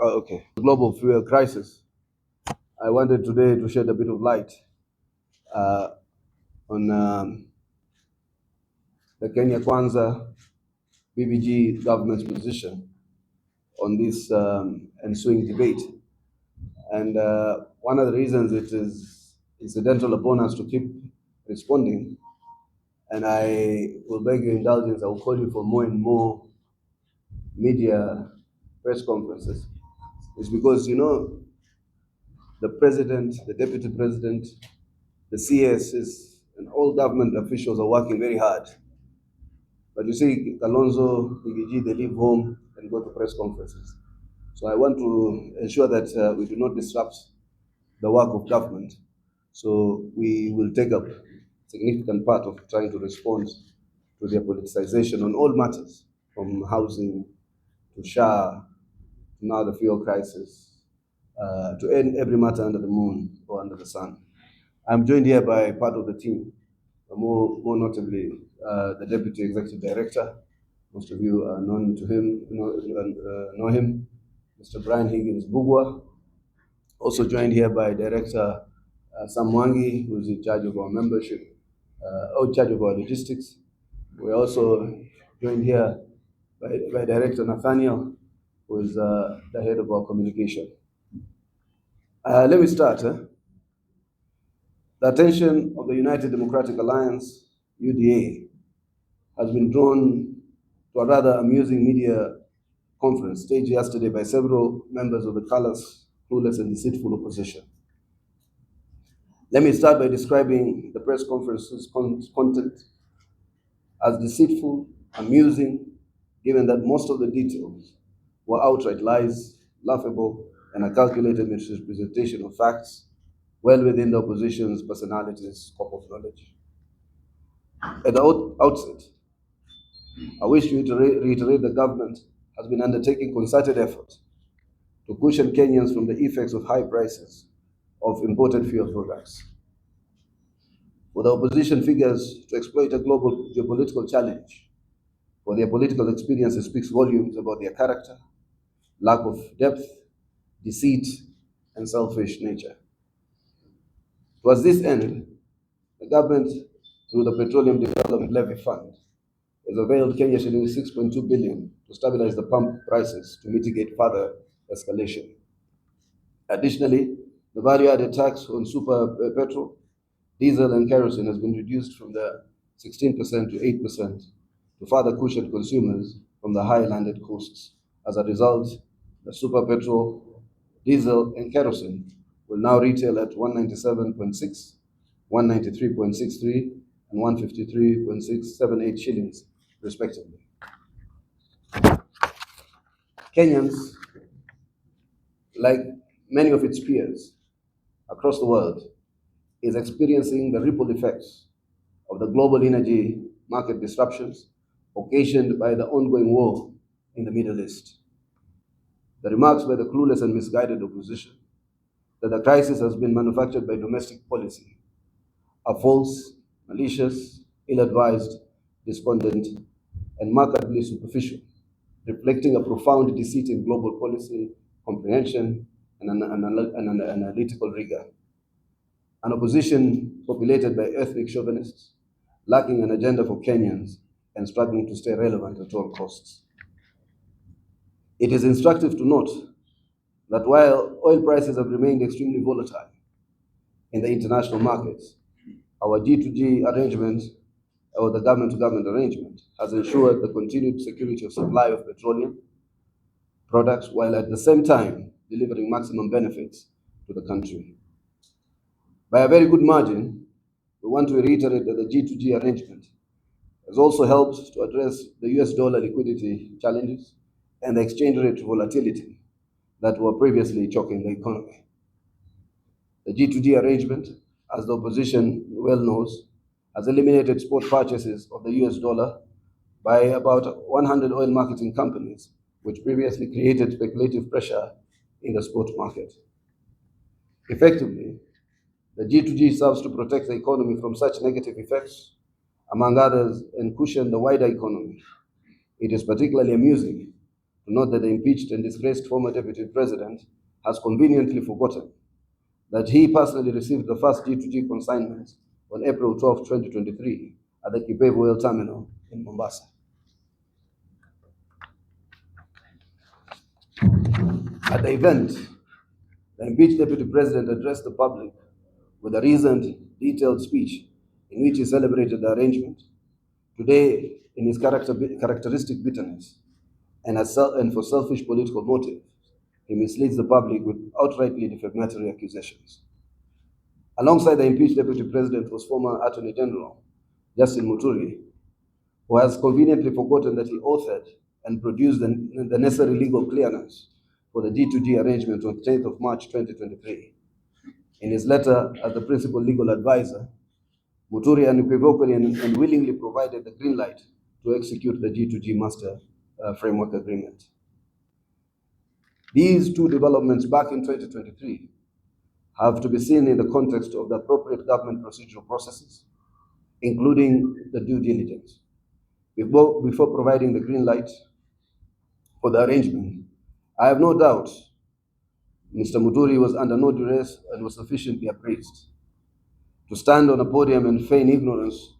Okay. Global fuel crisis. I wanted today to shed a bit of light uh, on the Kenya Kwanza BBG government's position on this ensuing debate. And one of the reasons it is incidental upon us to keep responding, and I will beg your indulgence, I will call you for more and more media press conferences, is because, the president, the deputy president, the CSs, and all government officials are working very hard. But you see, Kalonzo, BBG, they leave home and go to press conferences. So I want to ensure that we do not disrupt the work of government. So we will take up a significant part of trying to respond to their politicization on all matters, from housing to SHA, to now the fuel crisis, to end every matter under the moon or under the sun. I'm joined here by part of the team, more notably the Deputy Executive Director. Most of you are known to him, know him, Mr. Brian Higgins Bugwa. Also joined here by Director Sam Mwangi, who is in charge of our membership, or in charge of our logistics. We're also joined here by Director Nathaniel, who is the head of our communication. Let me start. The attention of the United Democratic Alliance, UDA, has been drawn to a rather amusing media conference staged yesterday by several members of the callous, clueless, and deceitful opposition. Let me start by describing the press conference's content as deceitful, amusing, given that most of the details were outright lies, laughable, and a calculated misrepresentation of facts, well within the opposition's personality's scope of knowledge. At the outset, I wish to reiterate the government has been undertaking concerted efforts to cushion Kenyans from the effects of high prices of imported fuel products. For the opposition figures to exploit a global geopolitical challenge for their political experience, it speaks volumes about their character, lack of depth, deceit, and selfish nature. Towards this end, the government, through the Petroleum Development Levy Fund, has availed Kenya shillings 6.2 billion to stabilize the pump prices to mitigate further escalation. Additionally, the value-added tax on super petrol, diesel, and kerosene has been reduced from the 16% to 8% to further cushion consumers from the high landed costs. As a result, the super petrol, diesel, and kerosene will now retail at 197.6, 193.63, and 153.678 shillings, respectively. Kenyans, like many of its peers across the world, is experiencing the ripple effects of the global energy market disruptions occasioned by the ongoing war in the Middle East. The remarks by the clueless and misguided opposition that the crisis has been manufactured by domestic policy are false, malicious, ill-advised, despondent, and markedly superficial, reflecting a profound deceit in global policy comprehension and an analytical rigor. An opposition populated by ethnic chauvinists, lacking an agenda for Kenyans and struggling to stay relevant at all costs. It is instructive to note that while oil prices have remained extremely volatile in the international markets, our G2G arrangement, or the government-to-government arrangement, has ensured the continued security of supply of petroleum products while at the same time delivering maximum benefits to the country. By a very good margin, we want to reiterate that the G2G arrangement has also helped to address the US dollar liquidity challenges and the exchange rate volatility that were previously choking the economy. The G2G arrangement, as the opposition well knows, has eliminated spot purchases of the US dollar by about 100 oil marketing companies, which previously created speculative pressure in the spot market. Effectively, the G2G serves to protect the economy from such negative effects, among others, and cushion the wider economy. It is particularly amusing to note that the impeached and disgraced former Deputy President has conveniently forgotten that he personally received the first G2G consignment on April 12, 2023 at the Kipevu Oil Terminal in Mombasa. At the event, the impeached Deputy President addressed the public with a reasoned, detailed speech in which he celebrated the arrangement. Today, in his characteristic bitterness and for selfish political motive, he misleads the public with outrightly defamatory accusations. Alongside the impeached Deputy President was former Attorney General Justin Muturi, who has conveniently forgotten that he authored and produced the necessary legal clearance for the G2G arrangement on 10th of March 2023. In his letter as the principal legal advisor, Muturi unequivocally and willingly provided the green light to execute the G2G Master Framework Agreement. These two developments back in 2023 have to be seen in the context of the appropriate government procedural processes, including the due diligence. Before providing the green light for the arrangement, I have no doubt Mr. Muturi was under no duress and was sufficiently appraised. To stand on a podium and feign ignorance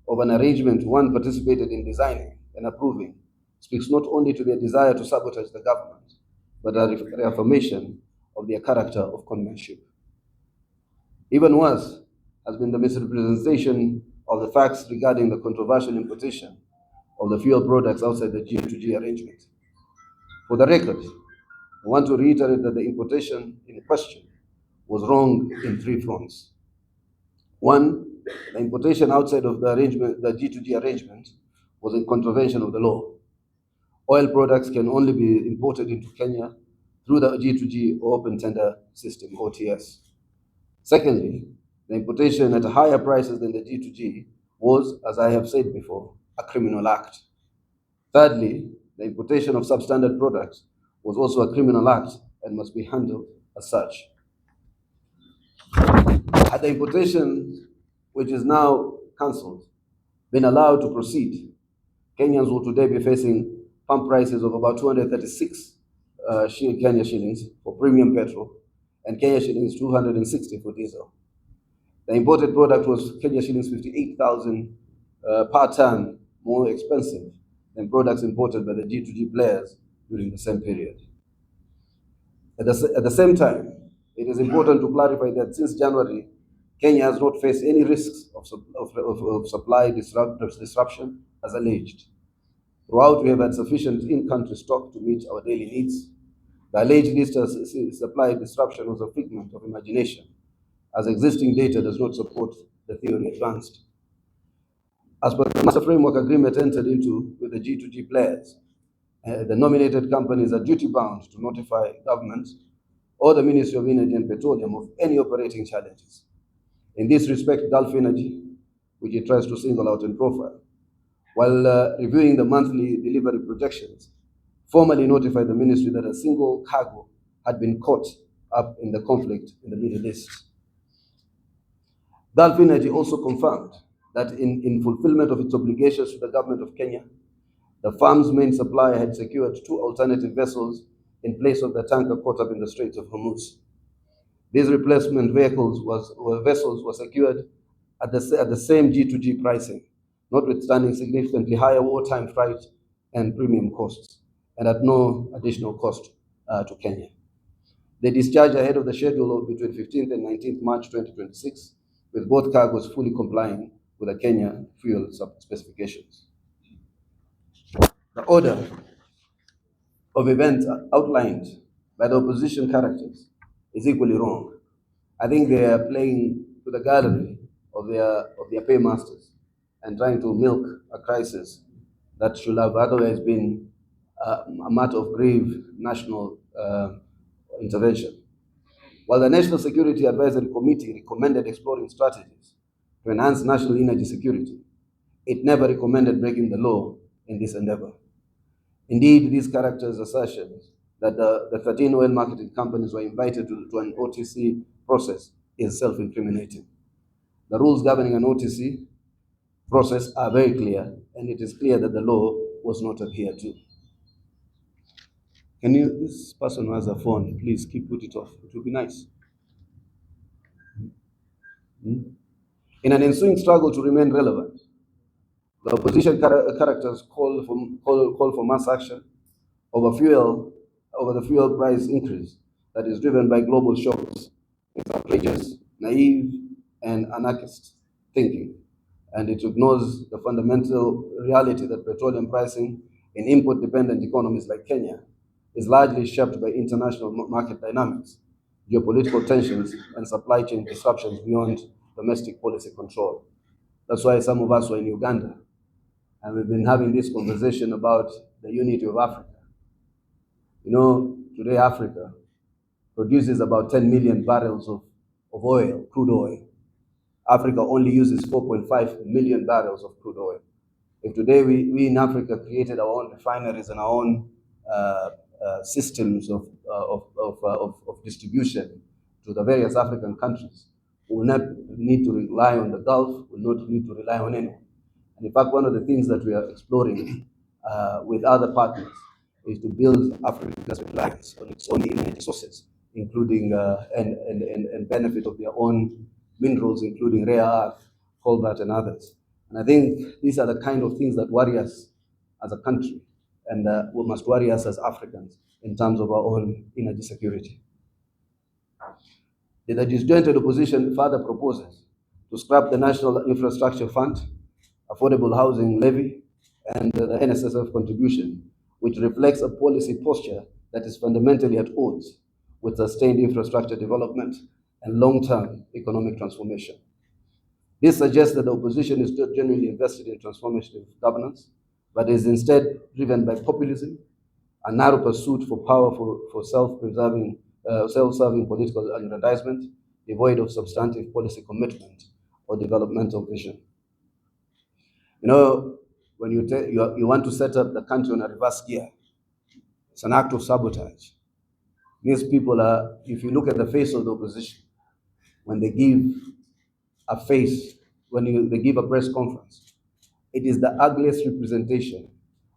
of an arrangement one participated in designing and approving speaks not only to their desire to sabotage the government, but a reaffirmation of their character of conmanship. Even worse has been the misrepresentation of the facts regarding the controversial importation of the fuel products outside the G2G arrangement. For the record, I want to reiterate that the importation in question was wrong in three fronts. One, the importation outside of the arrangement, the G2G arrangement, was in contravention of the law. Oil products can only be imported into Kenya through the G2G or open tender system, OTS. Secondly, the importation at higher prices than the G2G was, as I have said before, a criminal act. Thirdly, the importation of substandard products was also a criminal act and must be handled as such. Had the importation, which is now cancelled, been allowed to proceed, Kenyans will today be facing pump prices of about 236 Kenya shillings for premium petrol and Kenya shillings 260 for diesel. The imported product was Kenya shillings 58,000 per ton more expensive than products imported by the G2G players during the same period. At the same time, it is important to clarify that since January, Kenya has not faced any risks of supply disruption as alleged. Throughout, we have had sufficient in-country stock to meet our daily needs. The alleged list of supply disruption was a figment of imagination, as existing data does not support the theory advanced. As per the Master Framework Agreement entered into with the G2G players, the nominated companies are duty-bound to notify government or the Ministry of Energy and Petroleum of any operating challenges. In this respect, Gulf Energy, which it tries to single out and profile, while reviewing the monthly delivery projections, formally notified the ministry that a single cargo had been caught up in the conflict in the Middle East. Gulf Energy also confirmed that in fulfillment of its obligations to the government of Kenya, the firm's main supplier had secured 2 alternative vessels in place of the tanker caught up in the Straits of Hormuz. These replacement vessels were secured at the same G2G pricing, notwithstanding significantly higher wartime freight and premium costs, and at no additional cost to Kenya. They discharged ahead of the schedule between 15th and 19th March 2026, with both cargoes fully complying with the Kenya fuel specifications. The order of events outlined by the opposition characters is equally wrong. I think they are playing to the gallery of their paymasters and trying to milk a crisis that should have otherwise been a matter of grave national intervention. While the National Security Advisory Committee recommended exploring strategies to enhance national energy security, it never recommended breaking the law in this endeavor. Indeed, these characters' assertions that the 13 oil marketing companies were invited to an OTC process is self-incriminating. The rules governing an OTC process are very clear, and it is clear that the law was not adhered to. Can you, this person who has a phone, please put it off. It would be nice. Hmm? In an ensuing struggle to remain relevant, the opposition characters call for mass action over the fuel price increase that is driven by global shocks. It's outrageous, naive, and anarchist thinking, and it ignores the fundamental reality that petroleum pricing in import-dependent economies like Kenya is largely shaped by international market dynamics, geopolitical tensions, and supply chain disruptions beyond domestic policy control. That's why some of us were in Uganda, and we've been having this conversation about the unity of Africa. You know, today Africa produces about 10 million barrels of oil, crude oil. Africa only uses 4.5 million barrels of crude oil. If today we in Africa created our own refineries and our own systems of distribution to the various African countries, we will not need to rely on the Gulf, we will not need to rely on anyone. And in fact, one of the things that we are exploring with other partners is to build Africa's reliance on its own energy sources, including and benefit of their own minerals, including rare earth, cobalt, and others. And I think these are the kind of things that worry us as a country, and we must worry us as Africans in terms of our own energy security. The disjointed opposition further proposes to scrap the National Infrastructure Fund, Affordable Housing Levy, and the NSSF contribution, which reflects a policy posture that is fundamentally at odds with sustained infrastructure development and long-term economic transformation. This suggests that the opposition is not genuinely invested in transformative governance, but is instead driven by populism, a narrow pursuit for power for self-serving political aggrandizement, devoid of substantive policy commitment or developmental vision. You know, when you want to set up the country on a reverse gear, it's an act of sabotage. These people are, if you look at the face of the opposition, when they give a face, they give a press conference, it is the ugliest representation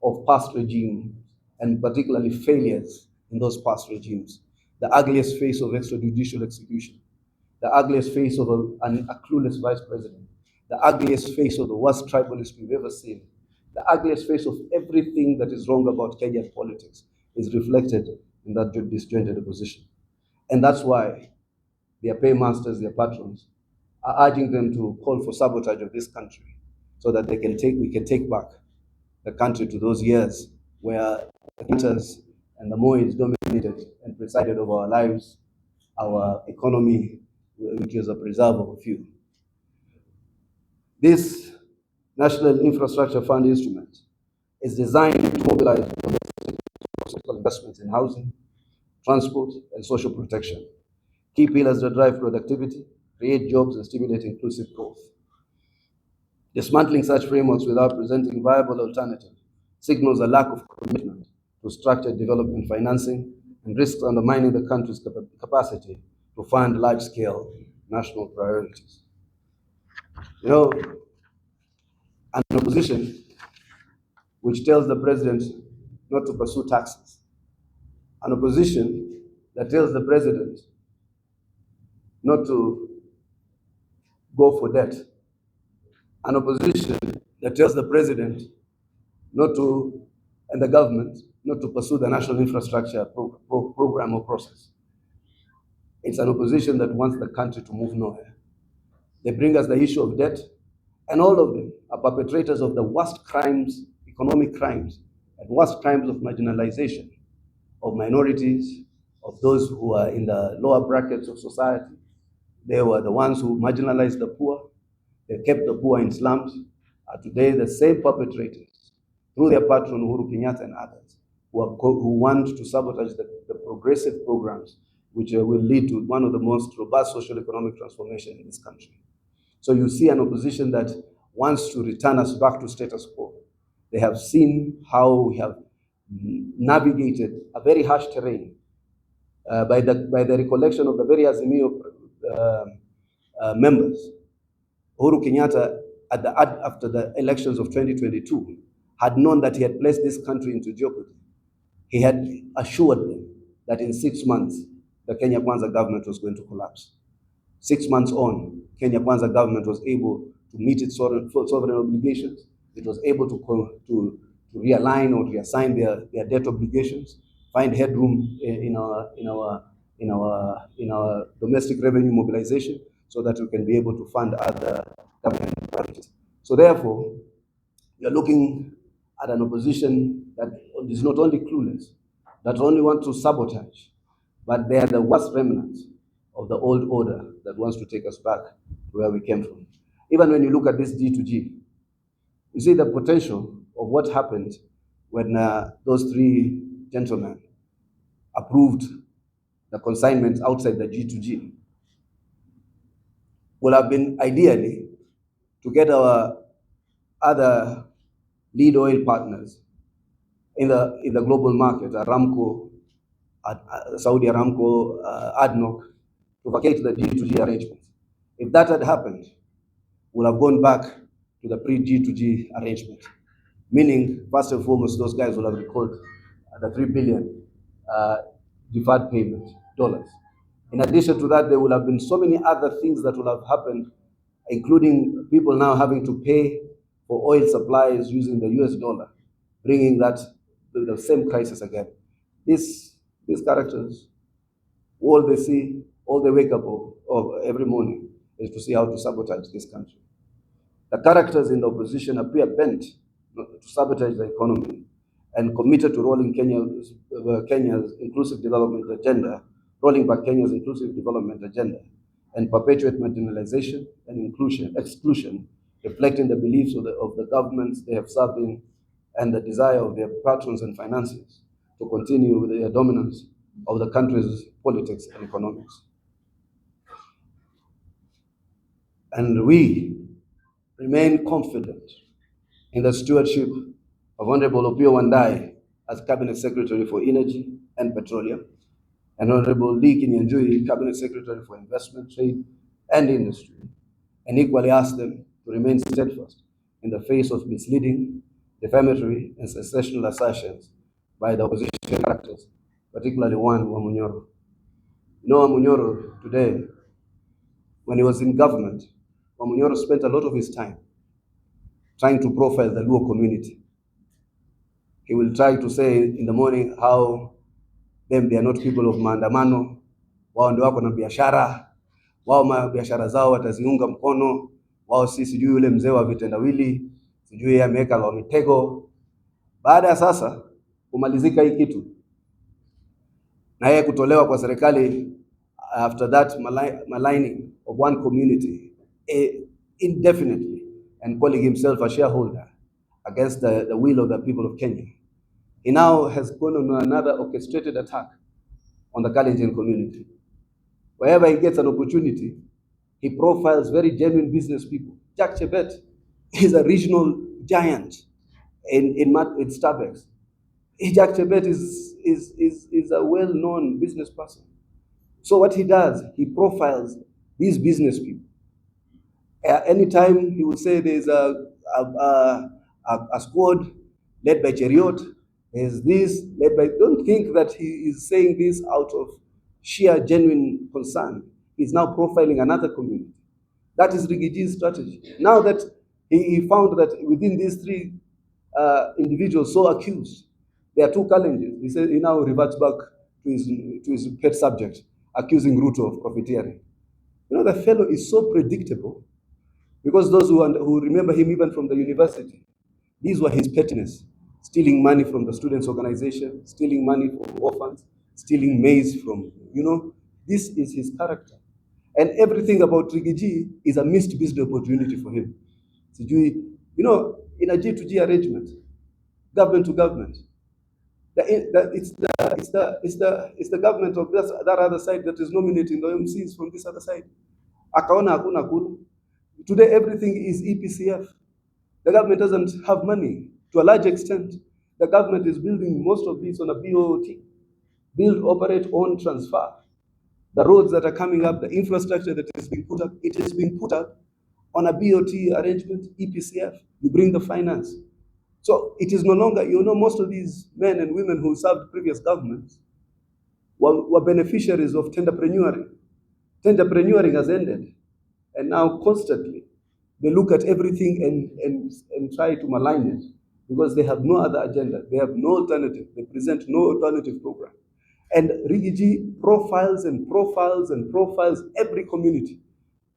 of past regimes, and particularly failures in those past regimes. The ugliest face of extrajudicial execution, the ugliest face of a clueless vice president, the ugliest face of the worst tribalist we've ever seen, the ugliest face of everything that is wrong about Kenyan politics is reflected in that disjointed opposition. And that's why their paymasters, their patrons, are urging them to call for sabotage of this country so that we can take back the country to those years where the Kenyans and the Mois dominated and presided over our lives, our economy, which is a preserve of a few. This National Infrastructure Fund instrument is designed to mobilize investments in housing, transport, and social protection, key pillars that drive productivity, create jobs, and stimulate inclusive growth. Dismantling such frameworks without presenting viable alternatives signals a lack of commitment to structured development financing and risks undermining the country's capacity to fund large-scale national priorities. You know, an opposition which tells the president not to pursue taxes, an opposition that tells the president not to go for debt, an opposition that tells the president not to, and the government, not to pursue the national infrastructure program or process. It's an opposition that wants the country to move nowhere. They bring us the issue of debt, and all of them are perpetrators of the worst crimes, economic crimes, and worst crimes of marginalization of minorities, of those who are in the lower brackets of society. They were the ones who marginalized the poor. They kept the poor in slums. Today, the same perpetrators, through their patron Uhuru Kenyatta and others, who want to sabotage the progressive programs which will lead to one of the most robust social economic transformation in this country. So you see an opposition that wants to return us back to status quo. They have seen how we have navigated a very harsh terrain by the recollection of the very Azimio members. Uhuru Kenyatta, after the elections of 2022, had known that he had placed this country into jeopardy. he had assured them that in 6 months, the Kenya Kwanza government was going to collapse. 6 months on, Kenya Kwanza government was able to meet its sovereign obligations. It was able to realign or reassign their debt obligations, find headroom in our domestic revenue mobilization, so that we can be able to fund other government projects. So therefore, we are looking at an opposition that is not only clueless, that only want to sabotage, but they are the worst remnants of the old order that wants to take us back to where we came from. Even when you look at this G2G, you see the potential of what happened when those three gentlemen approved the consignments outside the G2G. Would have been ideally to get our other lead oil partners in the global market, Aramco, Saudi Aramco, ADNOC, to vacate the G2G arrangements. If that had happened, we'll have gone back to the pre-G2G arrangement, meaning, first and foremost, those guys will have recalled the $3 billion deferred payment dollars. In addition to that, there will have been so many other things that will have happened, including people now having to pay for oil supplies using the US dollar, bringing that to the same crisis again. These characters, all they see, all they wake up of every morning is to see how to sabotage this country. The characters in the opposition appear bent to sabotage the economy and committed to rolling Kenya's inclusive development agenda, rolling back Kenya's inclusive development agenda, and perpetuate marginalization and exclusion, reflecting the beliefs of the governments they have served in and the desire of their patrons and financiers to continue with their dominance of the country's politics and economics. And we remain confident in the stewardship of Honorable Opiyo Wandayi as Cabinet Secretary for Energy and Petroleum, and Honorable Lee Kinyanjui, Cabinet Secretary for Investment, Trade and Industry, and equally ask them to remain steadfast in the face of misleading, defamatory, and sensational assertions by the opposition characters, particularly one, Wamunyoro. You know, Wamunyoro today, when he was in government, Wamunyoro spent a lot of his time trying to profile the Luo community. He will try to say in the morning how they are not people of maandamano, wao ndio wako na biashara, wao biashara zao wataziunga mkono, wao si sijui yule mzee wa vitendawili, sijui yeye ameweka wa mitego. Baada ya sasa kumalizika hii kitu na yeye kutolewa kwa serikali, after that maligning of one community indefinitely and calling himself a shareholder against the will of the people of Kenya, he now has gone on another orchestrated attack on the Kalenjin community. Wherever he gets an opportunity, he profiles very genuine business people. Jack Chebet is a regional giant in Starbucks. Jack Chebet is a well-known business person. So what he does, he profiles these business people. Anytime he will say there's a squad led by Cheriot, there's this led by, don't think that he is saying this out of sheer genuine concern. He's now profiling another community. That is Rigiji's strategy. Now that he found that within these three individuals so accused, there are two challenges. He said he now reverts back to his pet subject, accusing Ruto of profiteering. You know, the fellow is so predictable, because those who remember him even from the university, these were his pettiness: stealing money from the students' organization, stealing money from orphans, stealing maize from, this is his character. And everything about Rigiji is a missed business opportunity for him. In a G2G arrangement, government to government, it's the government of that other side that is nominating the MCs from this other side. Akaona hakuna kula. Today everything is EPCF. The government doesn't have money to a large extent. The government is building most of this on a BOT, build, operate, own, transfer. The roads that are coming up, the infrastructure that is being put up, it is being put up on a BOT arrangement, EPCF. You bring the finance. So it is no longer, most of these men and women who served previous governments were beneficiaries of tenderpreneuring. Tenderpreneuring has ended. And now constantly they look at everything and try to malign it because they have no other agenda. They have no alternative. They present no alternative program. And Rigiji profiles and profiles and profiles every community.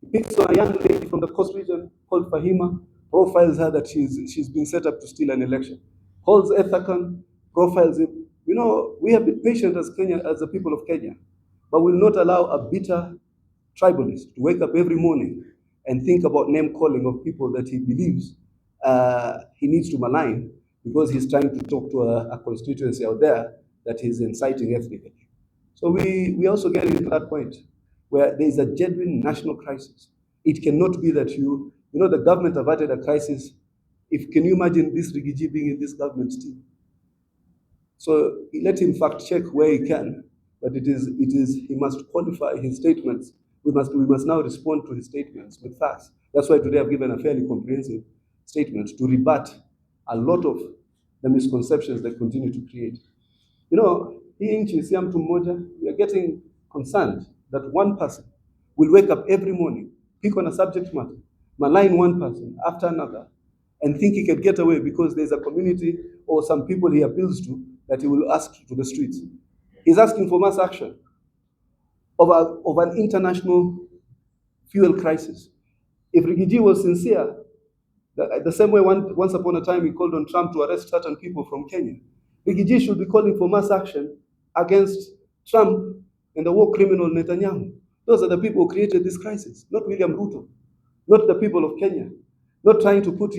He picks on a young lady from the coast region called Fahima, profiles her that she's been set up to steal an election. Calls Ethakan, profiles him. We have been patient as Kenya, as the people of Kenya, but will not allow a bitter tribalist to wake up every morning and think about name calling of people that he believes he needs to malign because he's trying to talk to a constituency out there that he's inciting ethnically. So we also get into that point where there is a genuine national crisis. It cannot be that the government averted a crisis. Can you imagine this Rigiji being in this government still? So let him fact check where he can, but he must qualify his statements. We must now respond to his statements with facts. That's why today I've given a fairly comprehensive statement to rebut a lot of the misconceptions that continue to create. Hii nchi si mtu mmoja. We are getting concerned that one person will wake up every morning, pick on a subject matter, malign one person after another, and think he can get away because there's a community or some people he appeals to that he will ask to the streets. He's asking for mass action of an international fuel crisis. If Rigiji was sincere, the same way once upon a time he called on Trump to arrest certain people from Kenya, Rigiji should be calling for mass action against Trump and the war criminal Netanyahu. Those are the people who created this crisis, not William Ruto, not the people of Kenya, not trying to put